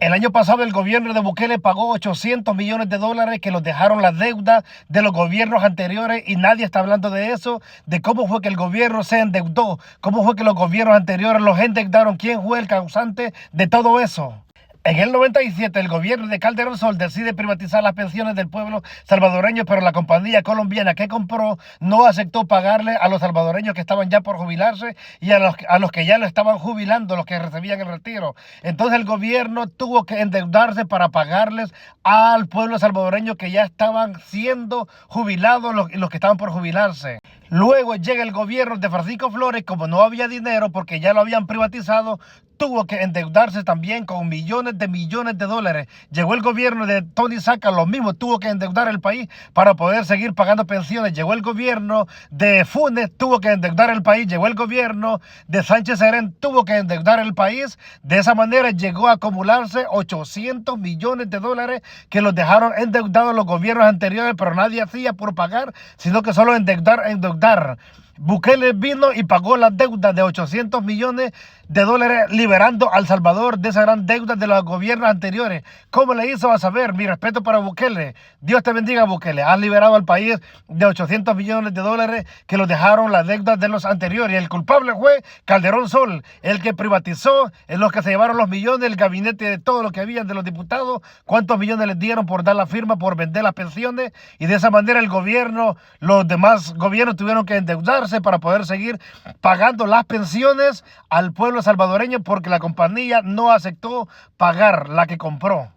El año pasado el gobierno de Bukele pagó 800 millones de dólares que los dejaron las deudas de los gobiernos anteriores y nadie está hablando de eso, de cómo fue que el gobierno se endeudó, cómo fue que los gobiernos anteriores los endeudaron, quién fue el causante de todo eso. En el 97, el gobierno de Calderón Sol decide privatizar las pensiones del pueblo salvadoreño, pero la compañía colombiana que compró no aceptó pagarle a los salvadoreños que estaban ya por jubilarse y a los que ya lo estaban jubilando, los que recibían el retiro. Entonces el gobierno tuvo que endeudarse para pagarles al pueblo salvadoreño que ya estaban siendo jubilados, los que estaban por jubilarse. Luego llega el gobierno de Francisco Flores, como no había dinero porque ya lo habían privatizado, tuvo que endeudarse también con millones de dólares. Llegó el gobierno de Tony Saca, lo mismo, tuvo que endeudar el país para poder seguir pagando pensiones. Llegó el gobierno de Funes, tuvo que endeudar el país. Llegó el gobierno de Sánchez Serén, tuvo que endeudar el país. De esa manera llegó a acumularse 800 millones de dólares que los dejaron endeudados los gobiernos anteriores, pero nadie hacía por pagar, sino que solo endeudar. Bukele vino y pagó la deuda de 800 millones de dólares, liberando a El Salvador de esa gran deuda de los gobiernos anteriores. ¿Cómo le hizo? A saber, mi respeto para Bukele. Dios te bendiga, Bukele. Has liberado al país de 800 millones de dólares que los dejaron las deudas de los anteriores. Y el culpable fue Calderón Sol, el que privatizó, en los que se llevaron los millones, el gabinete de todo lo que habían de los diputados, cuántos millones les dieron por dar la firma, por vender las pensiones. Y de esa manera el gobierno, los demás gobiernos tuvieron que endeudarse para poder seguir pagando las pensiones al pueblo salvadoreño porque la compañía no aceptó pagar la que compró.